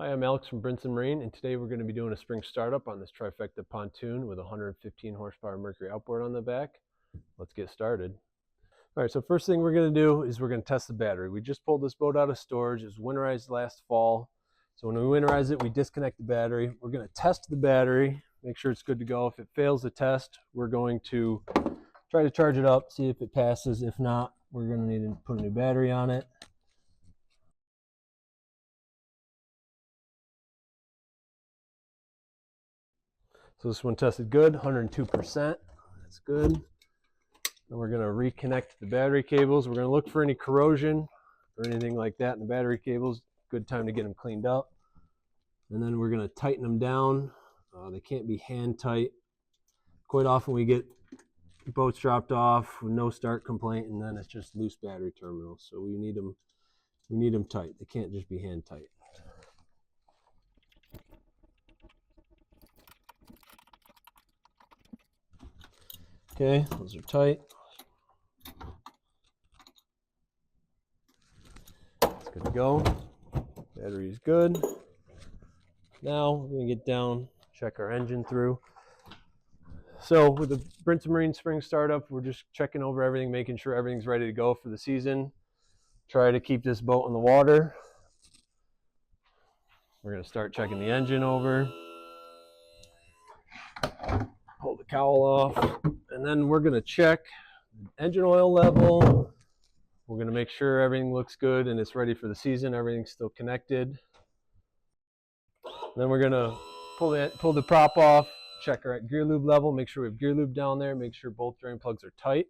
Hi, I'm Alex from Brinson Marine, and today we're going to be doing a spring startup on this trifecta pontoon with a 115 horsepower Mercury outboard on the back. Let's get started. All right, so first thing we're going to do is we're going to test the battery. We just pulled this boat out of storage. It was winterized last fall. So when we winterize it, we disconnect the battery. We're going to test the battery, make sure it's good to go. If it fails the test, we're going to try to charge it up, see if it passes. If not, we're going to need to put a new battery on it. So this one tested good, 102%. That's good. Then we're going to reconnect the battery cables. We're going to look for any corrosion or anything like that in the battery cables. Good time to get them cleaned up. And then we're going to tighten them down. They can't be hand tight. Quite often we get boats dropped off with no start complaint, and then it's just loose battery terminals. So we need them tight. They can't just be hand tight. Okay, those are tight. It's good to go. Battery is good. Now we're going to get down, check our engine through. So with the Brinson Marine spring startup, we're just checking over everything, making sure everything's ready to go for the season. Try to keep this boat in the water. We're going to start checking the engine over. Pull the cowl off, and then we're going to check engine oil level. We're going to make sure everything looks good and it's ready for the season. Everything's still connected. Then we're going to pull the prop off, check our gear lube level, make sure we have gear lube down there, make sure both drain plugs are tight.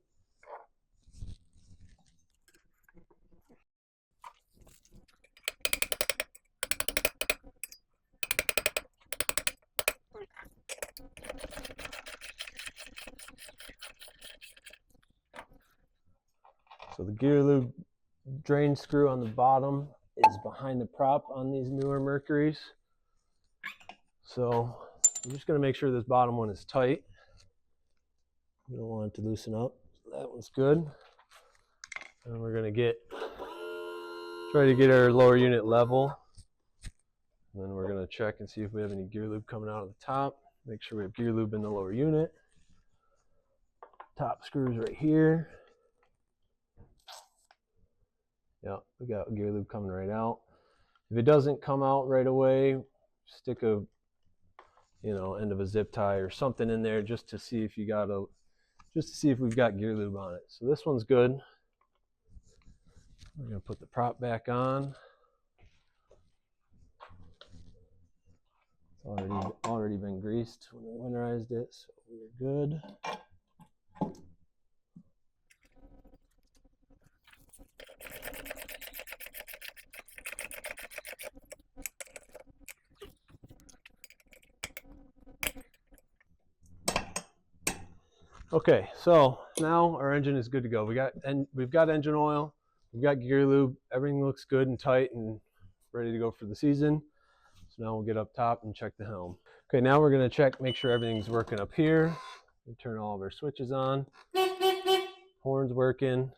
So the gear lube drain screw on the bottom is behind the prop on these newer Mercuries. So I'm just going to make sure this bottom one is tight. We don't want it to loosen up. That one's good. And we're going to try to get our lower unit level. And then we're going to check and see if we have any gear lube coming out of the top. Make sure we have gear lube in the lower unit. Top screws right here. Yeah, we got gear lube coming right out. If it doesn't come out right away, stick a end of a zip tie or something in there just to see if we've got gear lube on it. So this one's good. We're going to put the prop back on. It's already been greased when we winterized it, so we're good. Okay, so now our engine is good to go. We've got engine oil, we've got gear lube, everything looks good and tight and ready to go for the season. So now we'll get up top and check the helm. Okay, now we're going to make sure everything's working up here. We turn all of our switches on. Horn's working.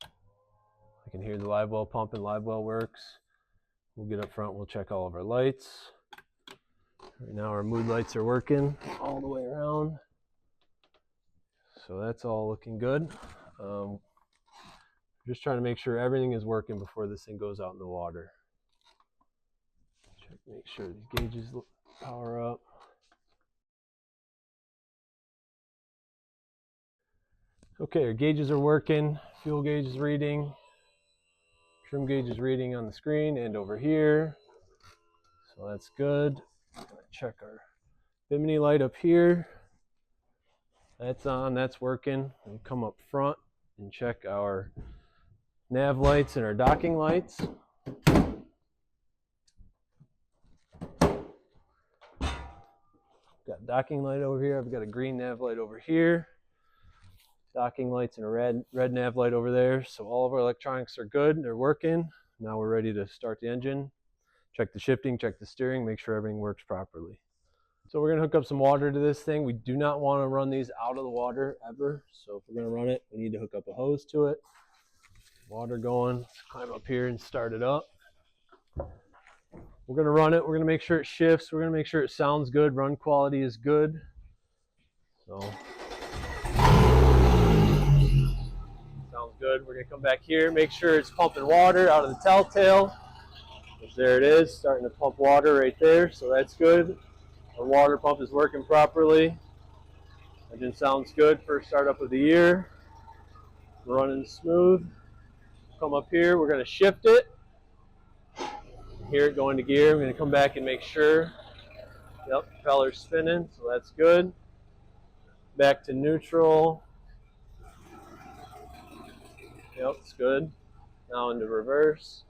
I can hear the live well pumping. Live well works. We'll get up front. We'll check all of our lights. Right now our mood lights are working all the way around. So that's all looking good. Just trying to make sure everything is working before this thing goes out in the water. Make sure these gauges power up. Okay, our gauges are working. Fuel gauge is reading. Trim gauge is reading on the screen and over here. So that's good. Check our bimini light up here. That's on, that's working. We'll come up front and check our nav lights and our docking lights. Got a docking light over here. I've got a green nav light over here. Docking lights and a red nav light over there. So all of our electronics are good. They're working. Now we're ready to start the engine. Check the shifting, check the steering, make sure everything works properly. So we're going to hook up some water to this thing. We do not want to run these out of the water ever. So if we're going to run it, we need to hook up a hose to it. Water going. Let's climb up here and start it up. We're going to run it. We're going to make sure it shifts. We're going to make sure it sounds good. Run quality is good. So sounds good. We're going to come back here, make sure it's pumping water out of the telltale. There it is, starting to pump water right there, so that's good. Our water pump is working properly. Engine sounds good. First startup of the year. Running smooth. Come up here, we're going to shift it. Hear it go into gear. I'm going to come back and make sure. Yep, propeller's spinning, so that's good. Back to neutral. Yep, it's good. Now into reverse.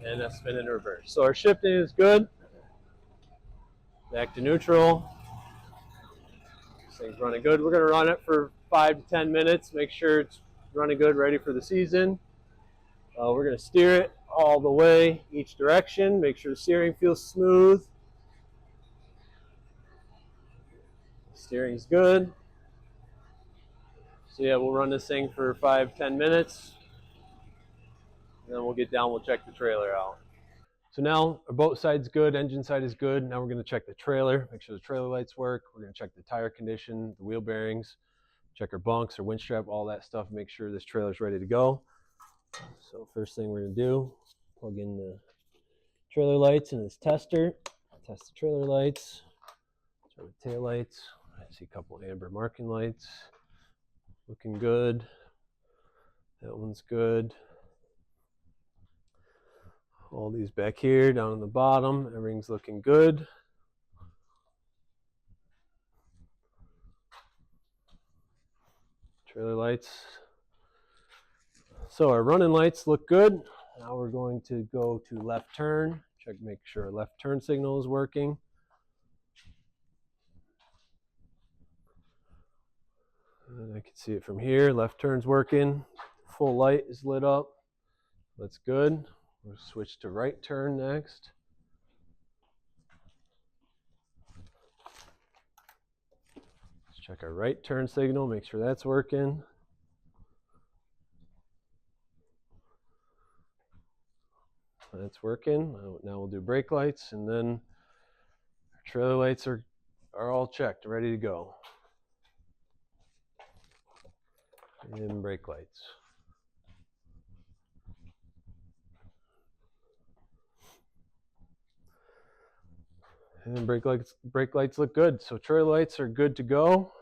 And that's spinning to reverse. So our shifting is good. Back to neutral. This thing's running good. We're going to run it for 5 to 10 minutes. Make sure it's running good, ready for the season. We're going to steer it all the way, each direction. Make sure the steering feels smooth. Steering's good. So yeah, we'll run this thing for 5 to 10 minutes. And then we'll get down, we'll check the trailer out. So now our boat side's good, engine side is good. Now we're going to check the trailer, make sure the trailer lights work. We're going to check the tire condition, the wheel bearings, check our bunks, our winch strap, all that stuff, make sure this trailer's ready to go. So first thing we're going to do, plug in the trailer lights in this tester, test the trailer lights, start with tail lights. I see a couple amber marking lights, looking good. That one's good. All these back here, down on the bottom, everything's looking good. Trailer lights. So our running lights look good. Now we're going to go to left turn, check, make sure our left turn signal is working. And I can see it from here, left turn's working. Full light is lit up. That's good. We'll switch to right turn next. Let's check our right turn signal, make sure that's working. That's working. Now we'll do brake lights, and then our trailer lights are all checked, ready to go. And brake lights. And brake lights look good. So trailer lights are good to go.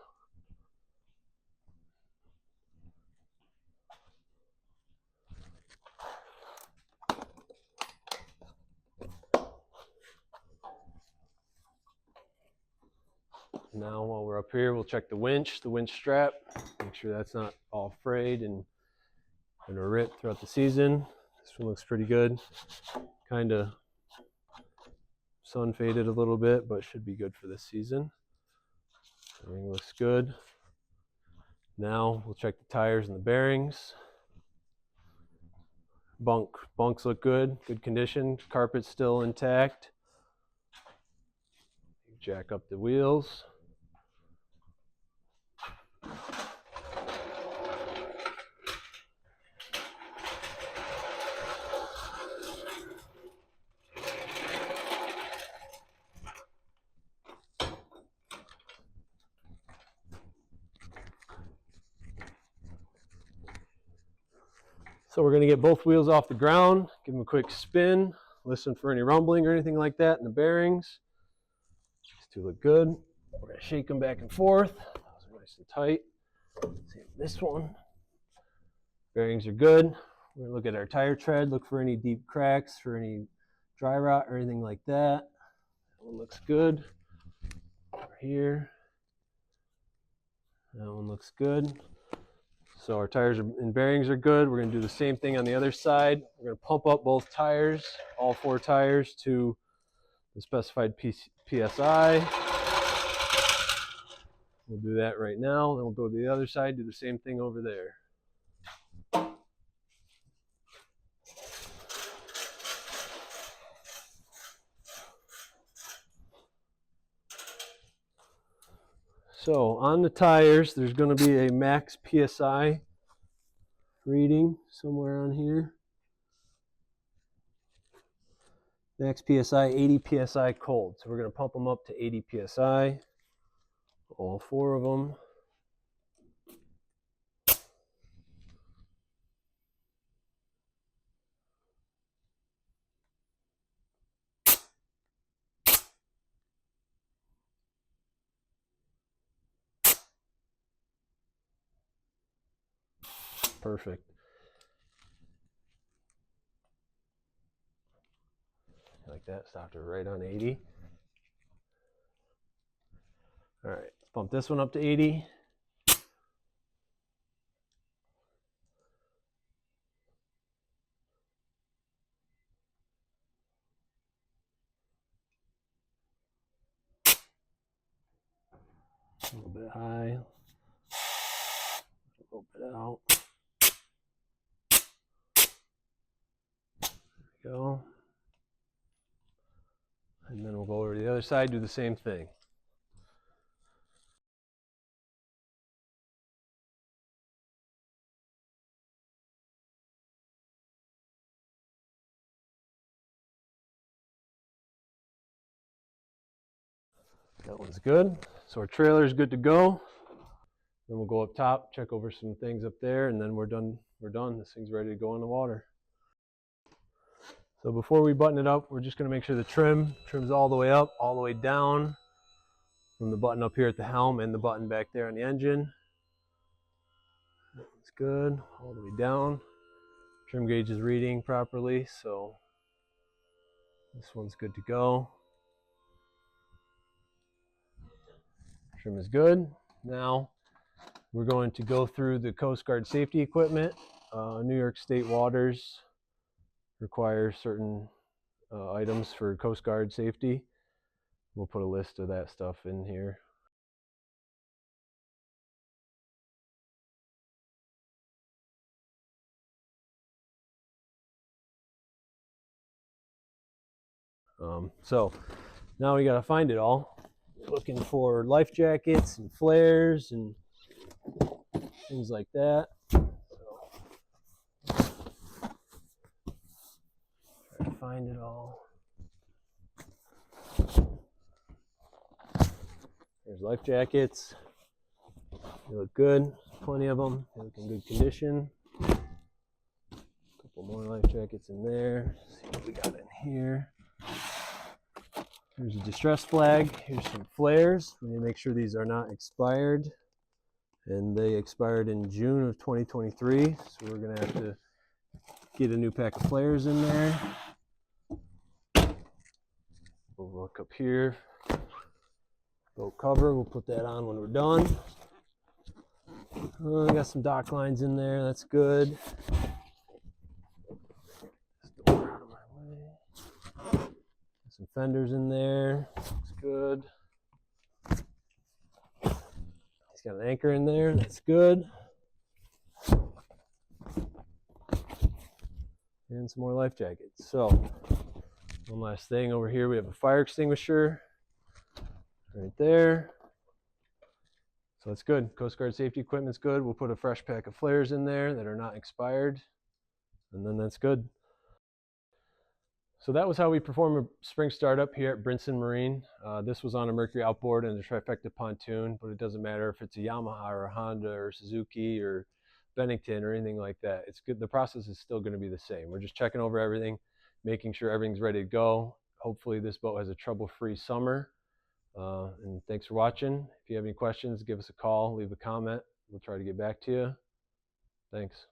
Now while we're up here, we'll check the winch strap, make sure that's not all frayed and gonna rip throughout the season. This one looks pretty good. Kind of sun faded a little bit, but should be good for this season. Everything looks good. Now we'll check the tires and the bearings. Bunks look good, good condition. Carpet's still intact. Jack up the wheels. So we're going to get both wheels off the ground, give them a quick spin, listen for any rumbling or anything like that in the bearings. These two look good. We're going to shake them back and forth. Those are nice and tight. See this one. Bearings are good. We're going to look at our tire tread, look for any deep cracks, for any dry rot or anything like that. That one looks good. Over here. That one looks good. So our tires and bearings are good. We're going to do the same thing on the other side. We're going to pump up both tires, all 4 tires, to the specified PSI. We'll do that right now. Then we'll go to the other side, do the same thing over there. So on the tires, there's going to be a max PSI reading somewhere on here. Max PSI, 80 PSI cold. So we're going to pump them up to 80 PSI. All 4 of them. Perfect. Like that, stopped it right on 80. All right, let's pump this one up to 80. A little bit high. A little bit out. There we go. And then we'll go over to the other side, do the same thing. That one's good. So our trailer is good to go. Then we'll go up top, check over some things up there, and then we're done. We're done. This thing's ready to go in the water. So before we button it up, we're just going to make sure the trim's all the way up, all the way down, from the button up here at the helm and the button back there on the engine. That's good, all the way down. Trim gauge is reading properly, so this one's good to go. Trim is good. Now we're going to go through the Coast Guard safety equipment. New York State waters require certain items for Coast Guard safety. We'll put a list of that stuff in here. So now we got to find it all. Looking for life jackets and flares and things like that. So, try to find it all. There's life jackets. They look good. Plenty of them. They look in good condition. A couple more life jackets in there. Let's see what we got in here. Here's a distress flag. Here's some flares. We need to make sure these are not expired. And they expired in June of 2023. So we're going to have to get a new pack of flares in there. We'll look up here. Boat cover. We'll put that on when we're done. I got some dock lines in there. That's good. Door out of my way. Some fenders in there. Looks good. He's got an anchor in there. That's good. And some more life jackets. So, one last thing over here. We have a fire extinguisher right there. So it's good. Coast Guard safety equipment's good. We'll put a fresh pack of flares in there that are not expired. And then that's good. So that was how we perform a spring startup here at Brinson Marine. This was on a Mercury outboard and a trifecta pontoon, but it doesn't matter if it's a Yamaha or a Honda or Suzuki or Bennington or anything like that. It's good. The process is still going to be the same. We're just checking over everything, making sure everything's ready to go. Hopefully this boat has a trouble-free summer. And thanks for watching. If you have any questions, give us a call, leave a comment. We'll try to get back to you. Thanks.